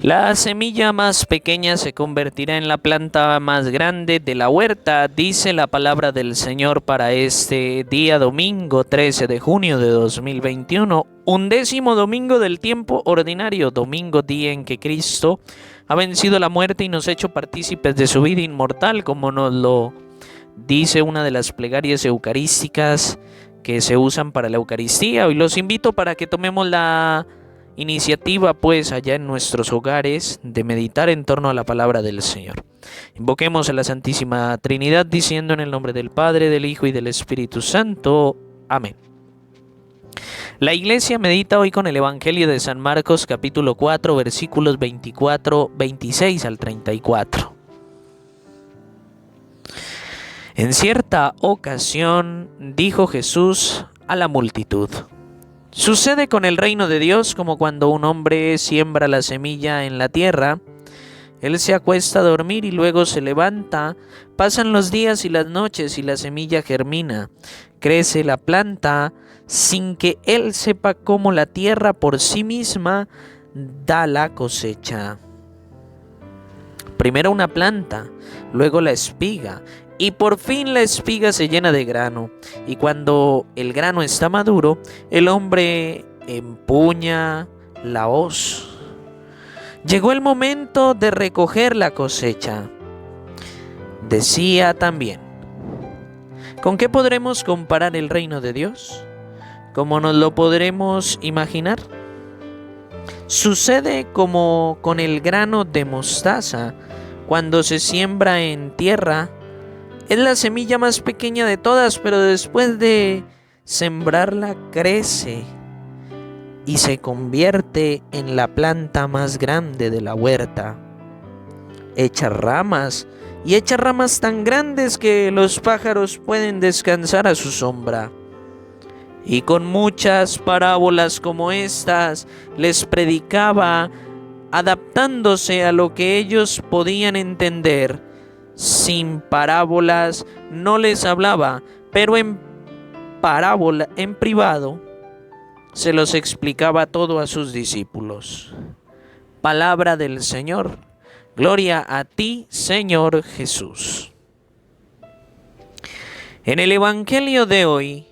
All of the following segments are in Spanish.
La semilla más pequeña se convertirá en la planta más grande de la huerta, dice la palabra del Señor para este día domingo 13 de junio de 2021, 11º domingo del tiempo ordinario, domingo día en que Cristo ha vencido la muerte y nos ha hecho partícipes de su vida inmortal, como nos lo dice una de las plegarias eucarísticas que se usan para la Eucaristía. Hoy los invito para que tomemos la iniciativa pues allá en nuestros hogares de meditar en torno a la palabra del Señor. Invoquemos a la Santísima Trinidad diciendo en el nombre del Padre, del Hijo y del Espíritu Santo. Amén. La Iglesia medita hoy con el Evangelio de San Marcos capítulo 4 versículos 26 al 34. En cierta ocasión dijo Jesús a la multitud: sucede con el reino de Dios como cuando un hombre siembra la semilla en la tierra. Él se acuesta a dormir y luego se levanta. Pasan los días y las noches y la semilla germina. Crece la planta sin que él sepa cómo la tierra por sí misma da la cosecha. Primero una planta, luego la espiga, y por fin la espiga se llena de grano. Y cuando el grano está maduro, el hombre empuña la hoz. Llegó el momento de recoger la cosecha. Decía también: ¿con qué podremos comparar el reino de Dios? ¿Cómo nos lo podremos imaginar? Sucede como con el grano de mostaza cuando se siembra en tierra. Es la semilla más pequeña de todas, pero después de sembrarla crece y se convierte en la planta más grande de la huerta. Echa ramas tan grandes que los pájaros pueden descansar a su sombra. Y con muchas parábolas como estas les predicaba, adaptándose a lo que ellos podían entender. Sin parábolas no les hablaba, pero en privado se los explicaba todo a sus discípulos. Palabra del Señor. Gloria a ti, Señor Jesús. En el Evangelio de hoy,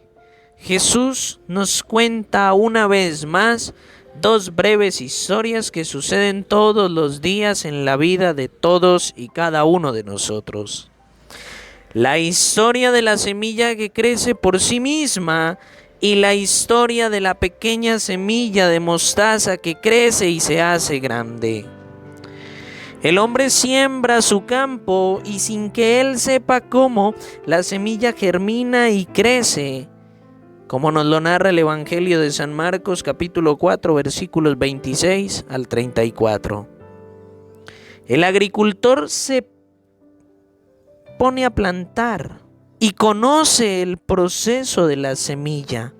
Jesús nos cuenta una vez más dos breves historias que suceden todos los días en la vida de todos y cada uno de nosotros. La historia de la semilla que crece por sí misma y la historia de la pequeña semilla de mostaza que crece y se hace grande. El hombre siembra su campo y sin que él sepa cómo, la semilla germina y crece, como nos lo narra el Evangelio de San Marcos capítulo 4 versículos 26 al 34. El agricultor se pone a plantar y conoce el proceso de la semilla.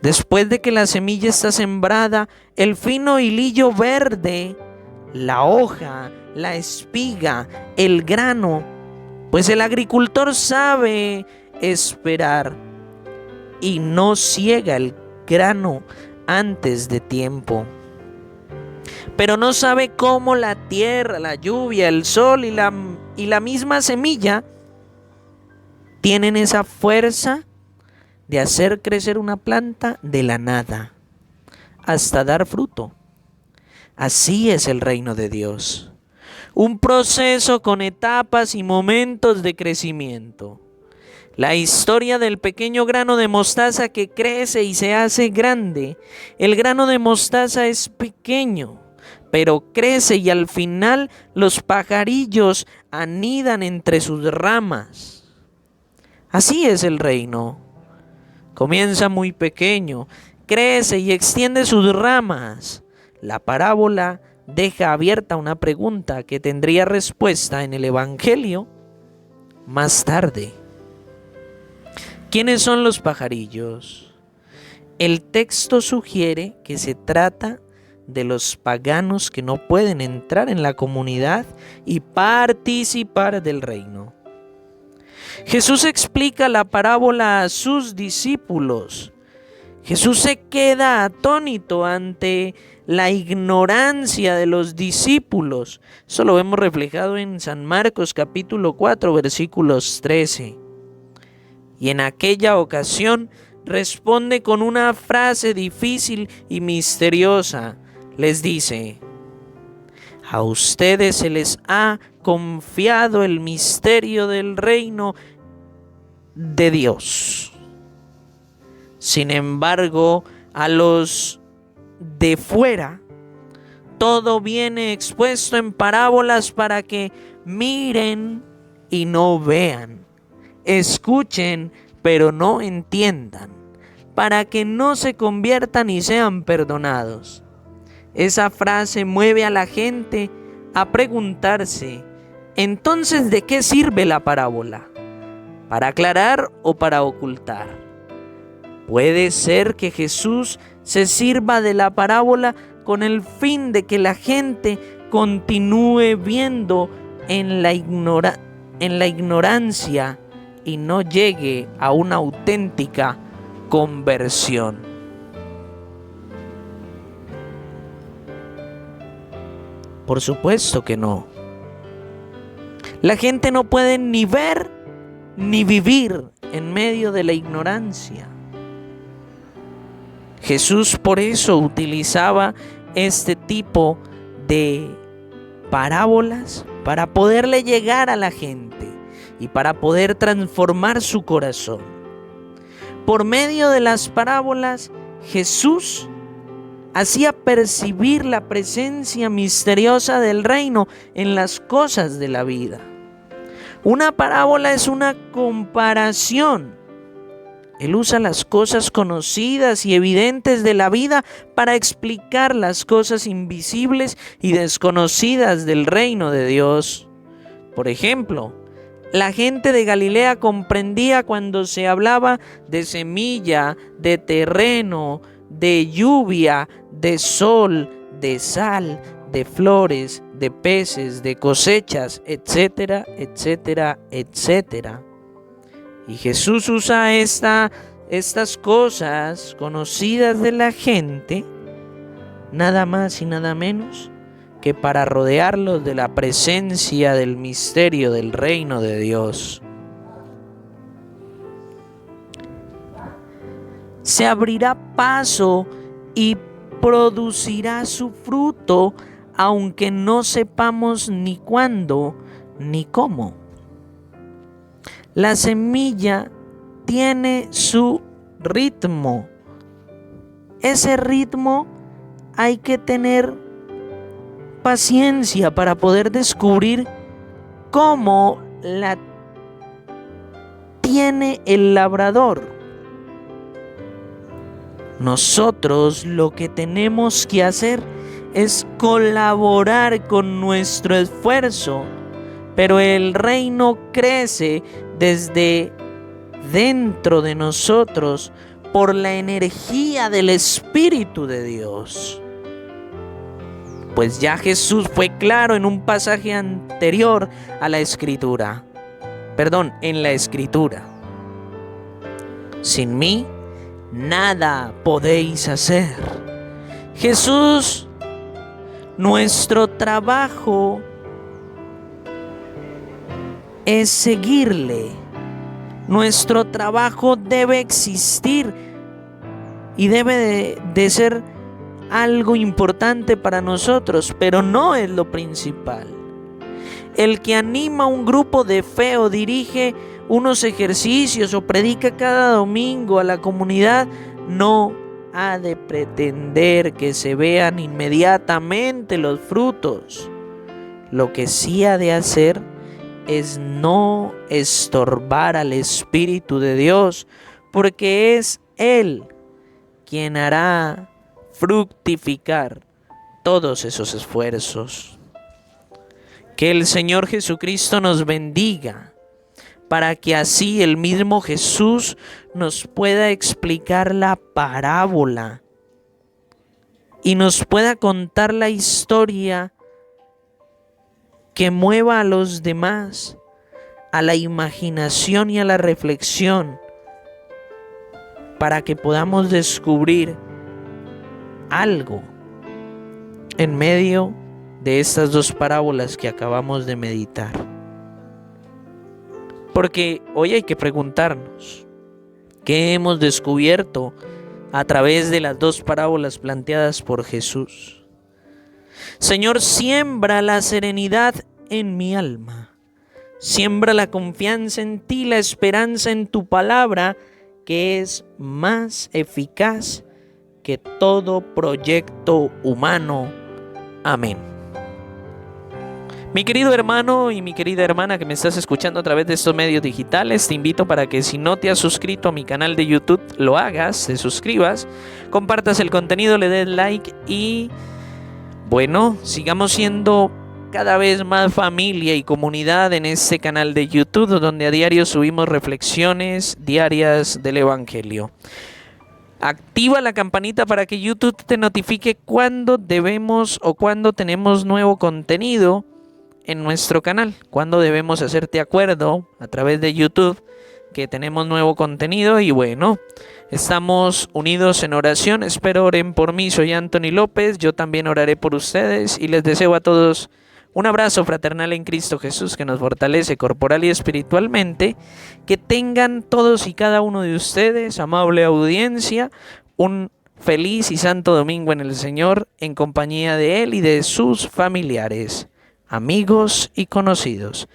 Después de que la semilla está sembrada, el fino hilillo verde, la hoja, la espiga, el grano, pues el agricultor sabe esperar y no ciega el grano antes de tiempo. Pero no sabe cómo la tierra, la lluvia, el sol y la misma semilla tienen esa fuerza de hacer crecer una planta de la nada hasta dar fruto. Así es el reino de Dios. Un proceso con etapas y momentos de crecimiento. La historia del pequeño grano de mostaza que crece y se hace grande. El grano de mostaza es pequeño, pero crece y al final los pajarillos anidan entre sus ramas. Así es el reino. Comienza muy pequeño, crece y extiende sus ramas. La parábola deja abierta una pregunta que tendría respuesta en el Evangelio más tarde. ¿Quiénes son los pajarillos? El texto sugiere que se trata de los paganos que no pueden entrar en la comunidad y participar del reino. Jesús explica la parábola a sus discípulos. Jesús se queda atónito ante la ignorancia de los discípulos. Eso lo vemos reflejado en San Marcos capítulo 4 versículos 13. Y en aquella ocasión responde con una frase difícil y misteriosa. Les dice: a ustedes se les ha confiado el misterio del reino de Dios. Sin embargo, a los de fuera, todo viene expuesto en parábolas para que miren y no vean, escuchen pero no entiendan, para que no se conviertan y sean perdonados. Esa frase mueve a la gente a preguntarse: entonces, ¿de qué sirve la parábola? ¿Para aclarar o para ocultar? Puede ser que Jesús se sirva de la parábola con el fin de que la gente continúe viendo en la ignorancia y no llegue a una auténtica conversión. Por supuesto que no. La gente no puede ni ver ni vivir en medio de la ignorancia. Jesús por eso utilizaba este tipo de parábolas para poderle llegar a la gente y para poder transformar su corazón. Por medio de las parábolas, Jesús hacía percibir la presencia misteriosa del reino en las cosas de la vida. Una parábola es una comparación. Él usa las cosas conocidas y evidentes de la vida para explicar las cosas invisibles y desconocidas del reino de Dios. Por ejemplo, la gente de Galilea comprendía cuando se hablaba de semilla, de terreno, de lluvia, de sol, de sal, de flores, de peces, de cosechas, etcétera, etcétera, etcétera. Y Jesús usa estas cosas conocidas de la gente, nada más y nada menos que para rodearlos de la presencia del misterio del reino de Dios. Se abrirá paso y producirá su fruto, aunque no sepamos ni cuándo ni cómo. La semilla tiene su ritmo. Ese ritmo hay que tener paciencia para poder descubrir cómo la tiene el labrador. Nosotros lo que tenemos que hacer es colaborar con nuestro esfuerzo, pero el reino crece desde dentro de nosotros por la energía del Espíritu de Dios. Pues ya Jesús fue claro en un pasaje anterior a la Escritura. En la Escritura. Sin mí, nada podéis hacer. Jesús, nuestro trabajo es seguirle. Nuestro trabajo debe existir y debe de ser algo importante para nosotros, pero no es lo principal. El que anima un grupo de fe o dirige unos ejercicios o predica cada domingo a la comunidad no ha de pretender que se vean inmediatamente los frutos. Lo que sí ha de hacer es no estorbar al Espíritu de Dios, porque es Él quien hará fructificar todos esos esfuerzos. Que el Señor Jesucristo nos bendiga, para que así el mismo Jesús nos pueda explicar la parábola y nos pueda contar la historia que mueva a los demás a la imaginación y a la reflexión, para que podamos descubrir algo en medio de estas dos parábolas que acabamos de meditar. Porque hoy hay que preguntarnos, ¿qué hemos descubierto a través de las dos parábolas planteadas por Jesús? Señor, siembra la serenidad en mi alma. Siembra la confianza en ti, la esperanza en tu palabra, que es más eficaz que todo proyecto humano. Amén. Mi querido hermano y mi querida hermana que me estás escuchando a través de estos medios digitales, te invito para que si no te has suscrito a mi canal de YouTube, lo hagas, te suscribas, compartas el contenido, le des like y bueno, sigamos siendo cada vez más familia y comunidad en este canal de YouTube, donde a diario subimos reflexiones diarias del Evangelio. Activa la campanita para que YouTube te notifique cuando debemos o cuando tenemos nuevo contenido en nuestro canal, cuando debemos hacerte acuerdo a través de YouTube que tenemos nuevo contenido. Y bueno, estamos unidos en oración. Espero oren por mí. Soy Anthony López. Yo también oraré por ustedes y les deseo a todos un abrazo fraternal en Cristo Jesús que nos fortalece corporal y espiritualmente. Que tengan todos y cada uno de ustedes, amable audiencia, un feliz y santo domingo en el Señor, en compañía de Él y de sus familiares, amigos y conocidos.